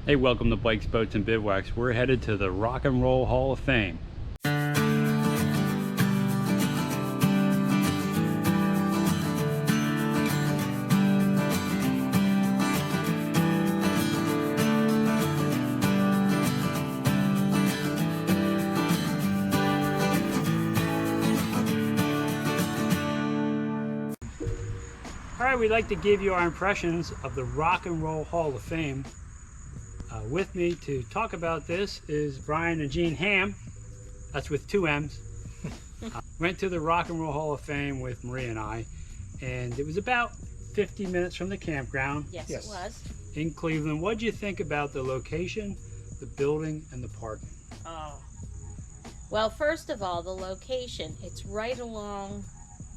Hey, welcome to Bikes, Boats, and Bivouacs. We're headed to the Rock and Roll Hall of Fame. All right, we'd like to give you our impressions of the Rock and Roll Hall of Fame. With me to talk about this is Brian and Jean Ham. That's with 2 M's. Went to the Rock and Roll Hall of Fame with Maria and I, and it was about 50 minutes from the campground. Yes, it was. In Cleveland. What did you think about the location, the building, and the parking? Oh. Well, first of all, the location. It's right along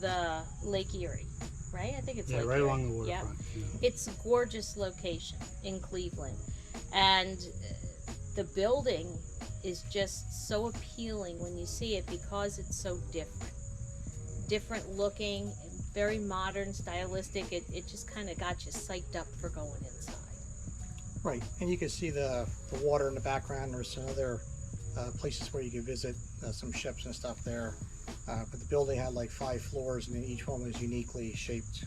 the Lake Erie, right? I think it's Lake right Erie. along the waterfront. Yep. Yeah. It's a gorgeous location in Cleveland. And the building is just so appealing when you see it because it's so different looking, very modern, stylistic. It just kind of got you psyched up for going inside. Right, and you can see the water in the background. There's some other places where you can visit, some ships and stuff there. But the building had like 5 floors, and then each one was uniquely shaped.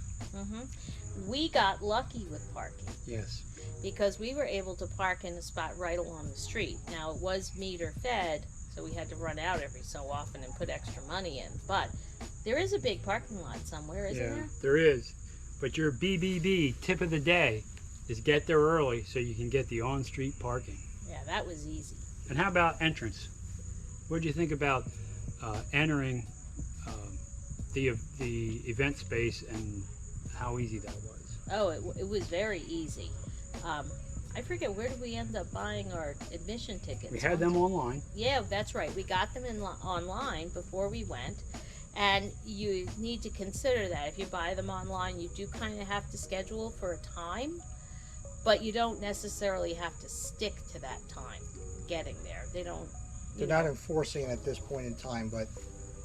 We got lucky with parking. Yes. Because we were able to park in a spot right along the street. Now, it was meter fed, so we had to run out every so often and put extra money in. But there is a big parking lot somewhere, isn't there? Yeah, there is. But your BBB tip of the day is get there early so you can get the on-street parking. Yeah, that was easy. And how about entrance? What did you think about entering the event space and how easy that was? Oh, it was very easy. I forget, where did we end up buying our admission tickets? We had them online. Yeah, that's right. We got them online before we went. And you need to consider that if you buy them online, you do kind of have to schedule for a time, but you don't necessarily have to stick to that time getting there. They're not enforcing it at this point in time, but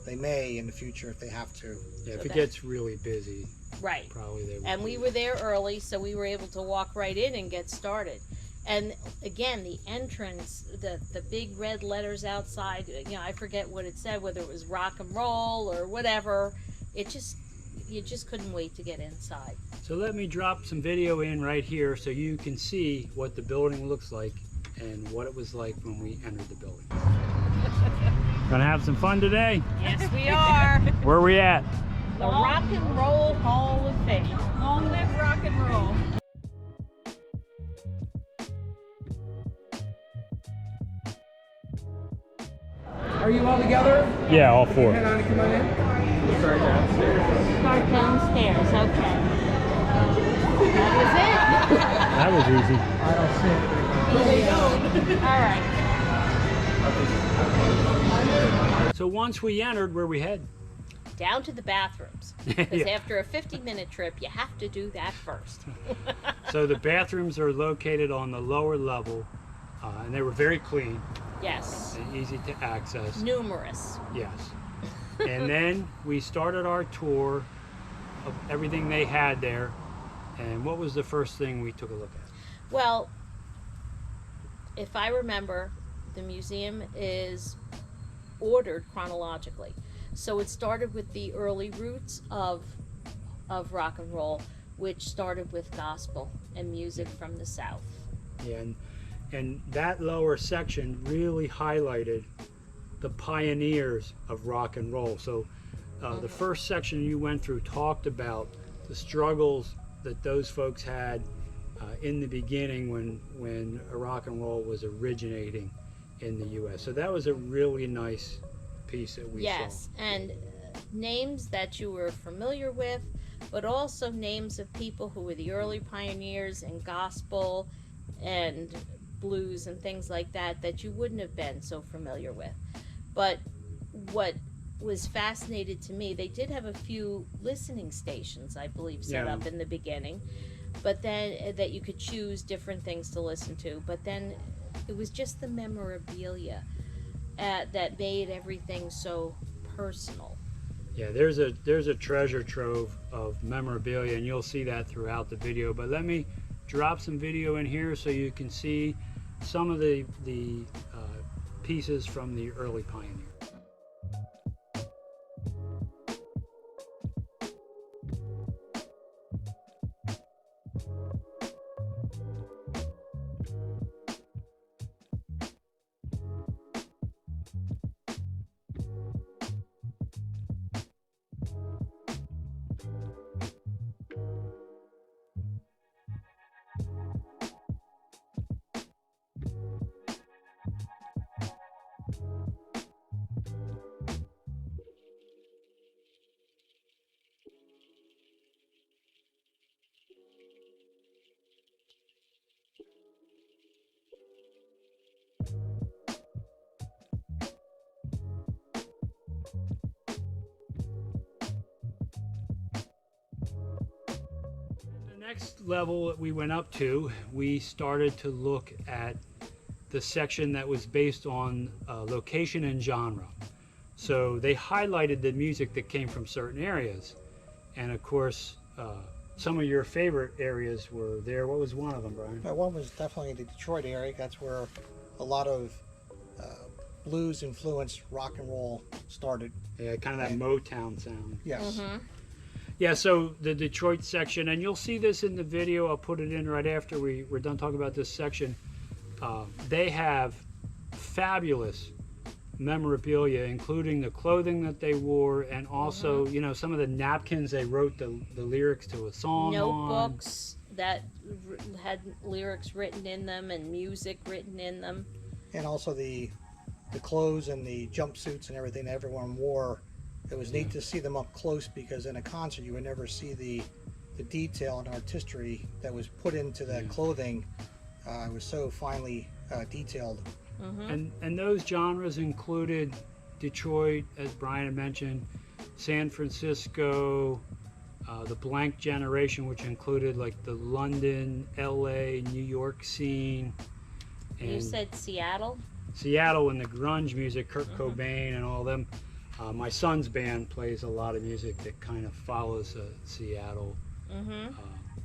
they may in the future if they have to. Yeah, if it gets really busy. Right. Probably they will. And we were there early, so we were able to walk right in and get started. And again, the entrance, the big red letters outside, I forget what it said, whether it was rock and roll or whatever. You just couldn't wait to get inside. So let me drop some video in right here so you can see what the building looks like and what it was like when we entered the building. Gonna have some fun today? Yes, we are. Where are we at? The Rock and Roll Hall of Fame. Long live rock and roll. Are you all together? Yeah, all 4. Head on and come on in. Start downstairs. Start downstairs, okay. That was it? That was easy. I don't see it. All right. So once we entered, where we head? Down to the bathrooms. Because Yeah. after a 50-minute trip, you have to do that first. So the bathrooms are located on the lower level, and they were very clean Yes. and easy to access. Numerous. Yes. And then we started our tour of everything they had there. And what was the first thing we took a look at? Well, if I remember, the museum is ordered chronologically. So it started with the early roots of rock and roll, which started with gospel and music from the South. Yeah, and that lower section really highlighted the pioneers of rock and roll. So the first section you went through talked about the struggles that those folks had in the beginning when rock and roll was originating in the U.S. So that was a really nice piece that we saw. Yes, and names that you were familiar with, but also names of people who were the early pioneers in gospel and blues and things like that you wouldn't have been so familiar with. But what was fascinated to me, they did have a few listening stations, I believe, set up in the beginning, but then that you could choose different things to listen to. But then it was just the memorabilia that made everything so personal. Yeah, there's a treasure trove of memorabilia, and you'll see that throughout the video. But let me drop some video in here so you can see some of the pieces from the early Pioneer. The next level that we went up to, we started to look at the section that was based on location and genre. So they highlighted the music that came from certain areas. And of course, some of your favorite areas were there. What was one of them, Brian? One was definitely the Detroit area. That's where a lot of blues influenced rock and roll started. Yeah, kind of that Motown sound. Yes. Yeah, so the Detroit section, and you'll see this in the video. I'll put it in right after we're done talking about this section. They have fabulous memorabilia, including the clothing that they wore, and also, you know, some of the napkins they wrote the lyrics to a song Notebooks that had lyrics written in them and music written in them. And also the clothes and the jumpsuits and everything that everyone wore. It was neat to see them up close, because in a concert you would never see the detail and artistry that was put into that clothing. It was so finely detailed. And those genres included Detroit, as Brian had mentioned, San Francisco, the Blank Generation, which included like the London, LA, New York scene. And You said Seattle? Seattle and the grunge music, Kurt Cobain and all them. My son's band plays a lot of music that kind of follows the Seattle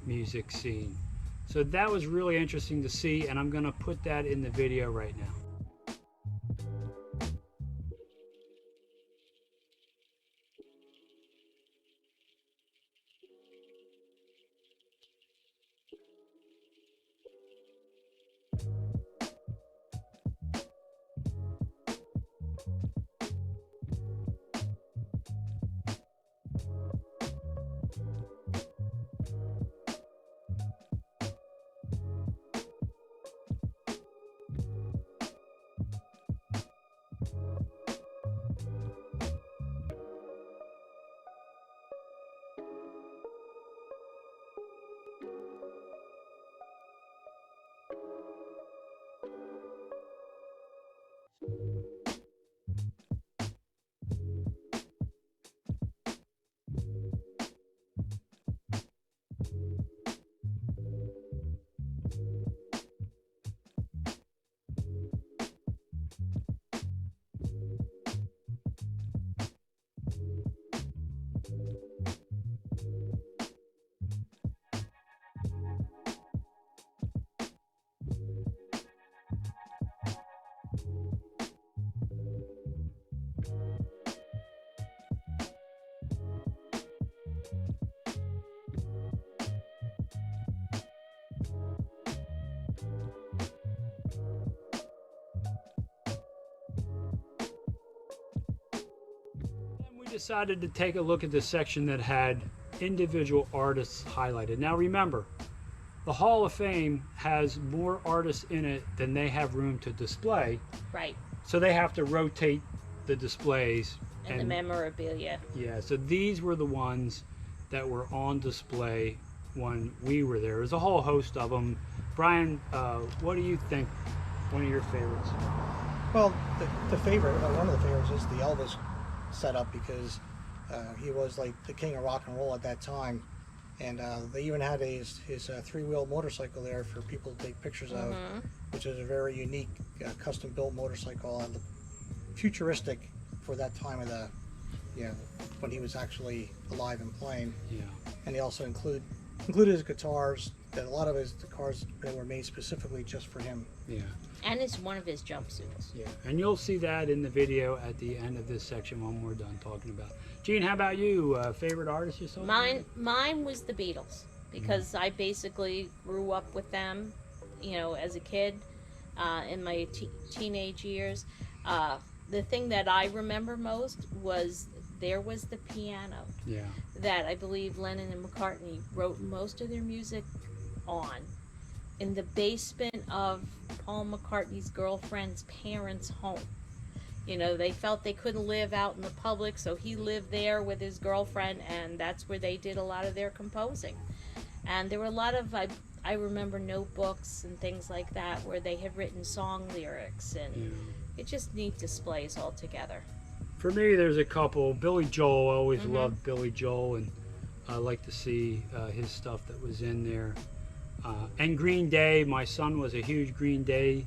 music scene. So that was really interesting to see, and I'm going to put that in the video right now. Decided to take a look at the section that had individual artists highlighted. Now remember, the Hall of Fame has more artists in it than they have room to display. Right. So they have to rotate the displays. And the memorabilia. Yeah, so these were the ones that were on display when we were there. There's a whole host of them. Brian, what do you think one of your favorites? Well, the favorite, one of the favorites is the Elvis setup, because he was like the king of rock and roll at that time, and they even had his three-wheel motorcycle there for people to take pictures of, which is a very unique custom-built motorcycle and futuristic for that time of when he was actually alive and playing. Yeah. And they also include included his guitars. That a lot of his guitars that were made specifically just for him. Yeah. And it's one of his jumpsuits. Yeah, and you'll see that in the video at the end of this section when we're done talking about. Gene, how about you? Favorite artist you saw? Mine was the Beatles because I basically grew up with them, as a kid, in my teenage years. The thing that I remember most was there was the piano Yeah. that I believe Lennon and McCartney wrote most of their music on in the basement of Paul McCartney's girlfriend's parents' home. They felt they couldn't live out in the public, so he lived there with his girlfriend, and that's where they did a lot of their composing. And there were a lot of, I remember notebooks and things like that where they had written song lyrics, and it's just neat displays all together. For me, there's a couple. Billy Joel, I always loved Billy Joel, and I like to see his stuff that was in there. And Green Day, my son was a huge Green Day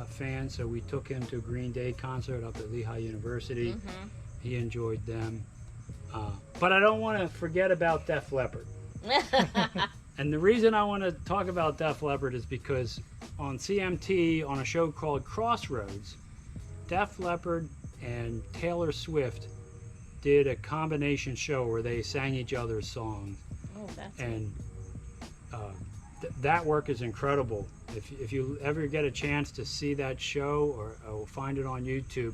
fan, so we took him to a Green Day concert up at Lehigh University. He enjoyed them. But I don't want to forget about Def Leppard. And the reason I want to talk about Def Leppard is because on CMT, on a show called Crossroads, Def Leppard and Taylor Swift did a combination show where they sang each other's songs. Oh, that's And that work is incredible. If you ever get a chance to see that show or find it on YouTube,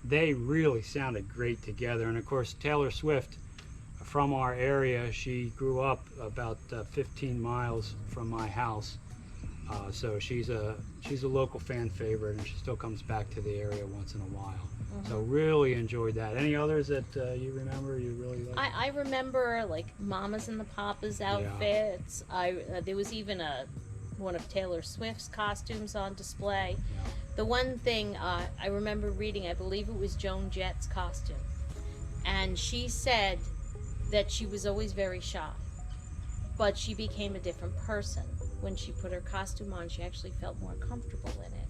they really sounded great together. And of course, Taylor Swift, from our area, she grew up about 15 miles from my house. So she's a local fan favorite, and she still comes back to the area once in a while. So really enjoyed that. Any others that you remember you really liked? I remember like Mamas and the Papas outfits. There was even one of Taylor Swift's costumes on display. Yeah. The one thing I remember reading, I believe it was Joan Jett's costume, and she said that she was always very shy, but she became a different person when she put her costume on. She actually felt more comfortable in it,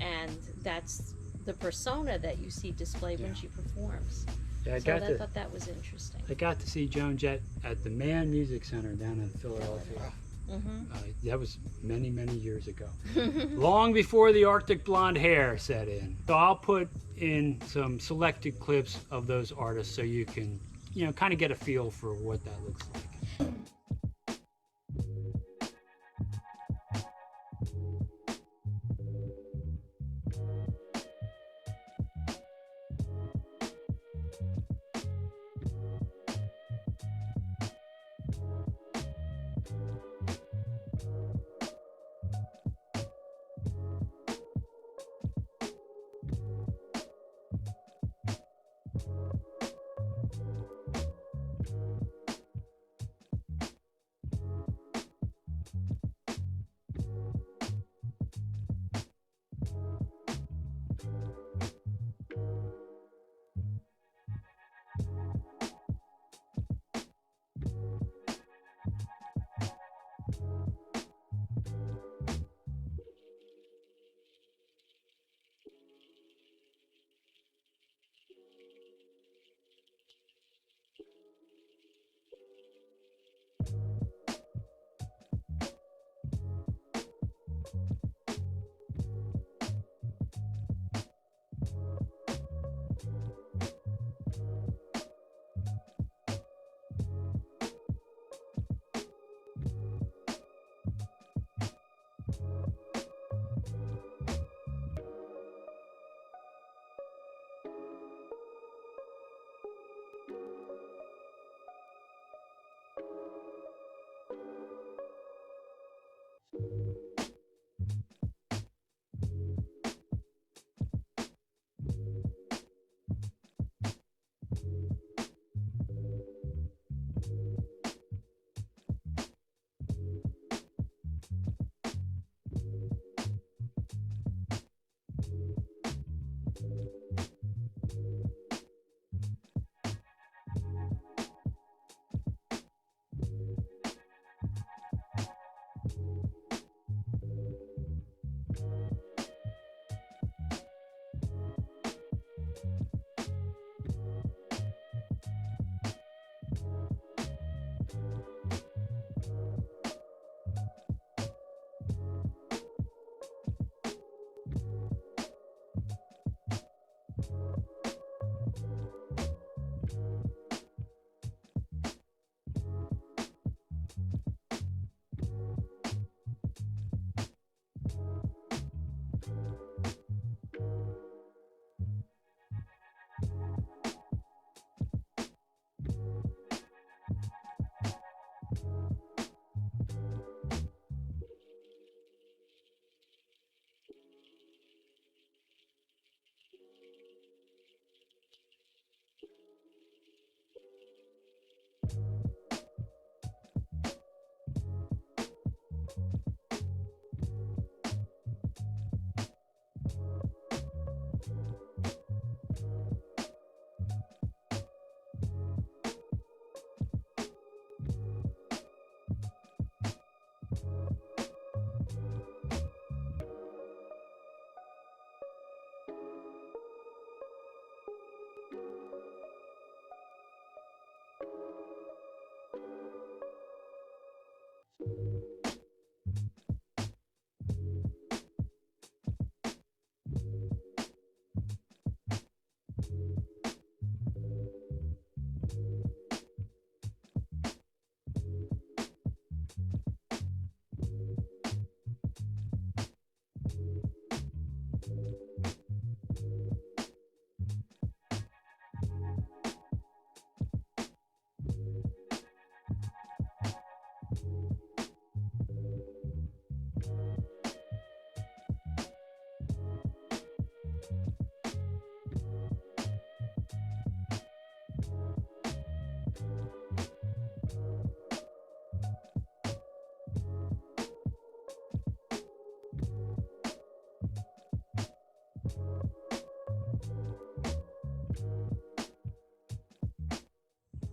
and that's the persona that you see displayed when she performs. Yeah, I thought that was interesting. I got to see Joan Jett at the Mann Music Center down in Philadelphia. That was many, many years ago. Long before the Arctic blonde hair set in. So I'll put in some selected clips of those artists so you can, kind of get a feel for what that looks like.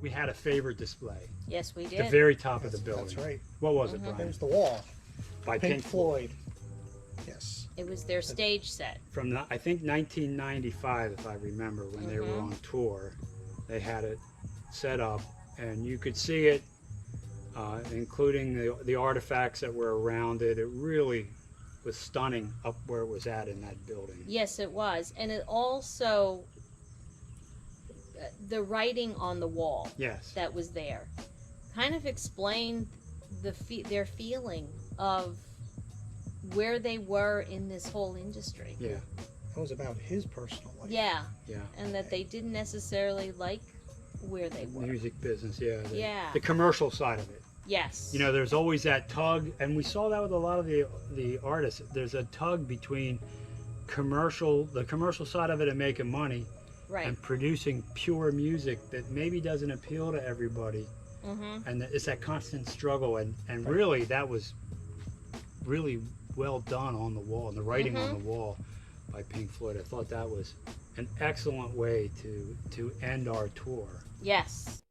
We had a favorite display. Yes, we At the did. very top of the building. That's right. What was it, Mhm. Brian? There's the wall. By Pink Floyd. Yes. It was their stage set. From I think 1995, if I remember, when they were Mhm. on tour. They had it set up, and you could see it, including the artifacts that were around it. It really was stunning up where it was at in that building. Yes, it was. And it also, the writing on the wall Yes. that was there kind of explained their feeling of where they were in this whole industry. Yeah. It was about his personal life. Yeah, Yeah. and that they didn't necessarily like where they were. Music business. Yeah. Yeah. The commercial side of it. Yes. You know, there's always that tug, and we saw that with a lot of the artists. There's a tug between the commercial side of it and making money, right. and producing pure music that maybe doesn't appeal to everybody. Mm-hmm. And it's that constant struggle, and really that was really well done on the wall, and the writing on the wall by Pink Floyd. I thought that was an excellent way to end our tour. Yes.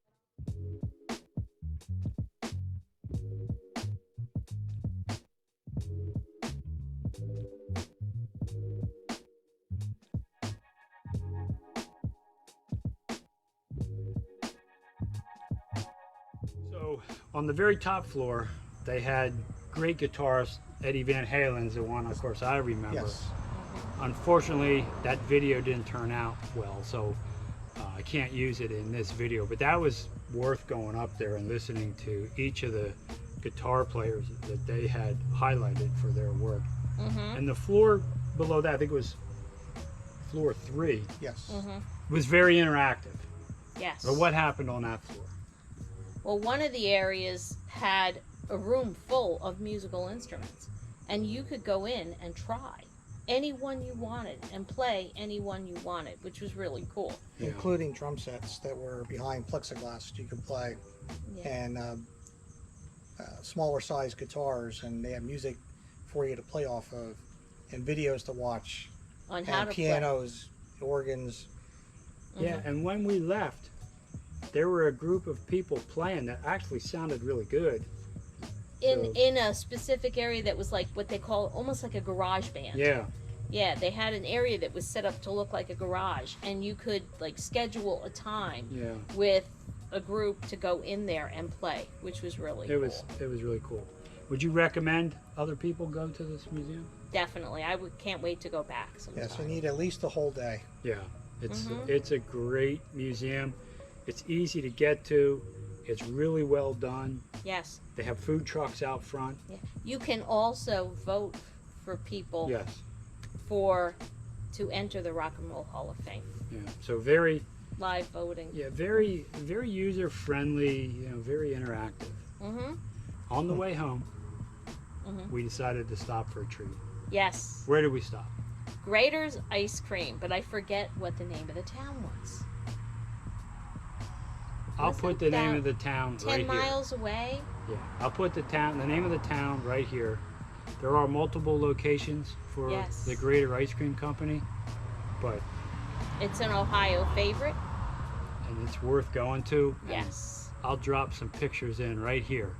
So on the very top floor, they had great guitarists. Eddie Van Halen's the one, of course, I remember. Yes. Unfortunately, that video didn't turn out well, so I can't use it in this video. But that was worth going up there and listening to each of the guitar players that they had highlighted for their work. Mm-hmm. And the floor below that, I think it was floor 3, Yes. Mm-hmm. was very interactive. Yes. But what happened on that floor? Well, one of the areas had a room full of musical instruments, and you could go in and try any one you wanted and play any one you wanted, which was really cool. Yeah. Including drum sets that were behind plexiglass you could play, Yeah. and smaller size guitars, and they have music for you to play off of, and videos to watch, On how and to pianos, organs. play. Yeah, and when we left, there were a group of people playing that actually sounded really good. In a specific area that was like what they call almost like a garage band. Yeah. Yeah, they had an area that was set up to look like a garage, and you could like schedule a time Yeah. with a group to go in there and play, which was really It was really cool. Would you recommend other people go to this museum? Definitely. Can't wait to go back sometime. Yes, you need at least a whole day. Yeah. It's Mhm. it's a great museum. It's easy to get to. It's really well done. Yes. They have food trucks out front. Yeah. You can also vote for people Yes. to enter the Rock and Roll Hall of Fame. Yeah. So very Live voting. very user friendly, very interactive. Mm-hmm. On the way home, Mhm. we decided to stop for a treat. Yes. Where did we stop? Grater's Ice Cream, but I forget what the name of the town was. I'll Wasn't put the name that of the town 10 right here. miles away? Yeah, I'll put the name of the town right here. There are multiple locations for Yes. the Grater Ice Cream Company, but It's an Ohio favorite. and it's worth going to. and Yes. I'll drop some pictures in right here.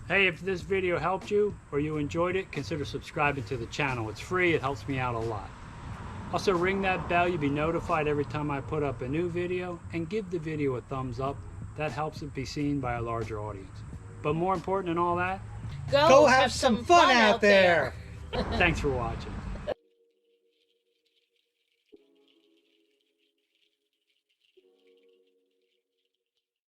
Hey, if this video helped you or you enjoyed it, consider subscribing to the channel. It's free, it helps me out a lot. Also ring that bell, you'll be notified every time I put up a new video, and give the video a thumbs up. That helps it be seen by a larger audience. But more important than all that, Go have some fun out there. Thanks for watching.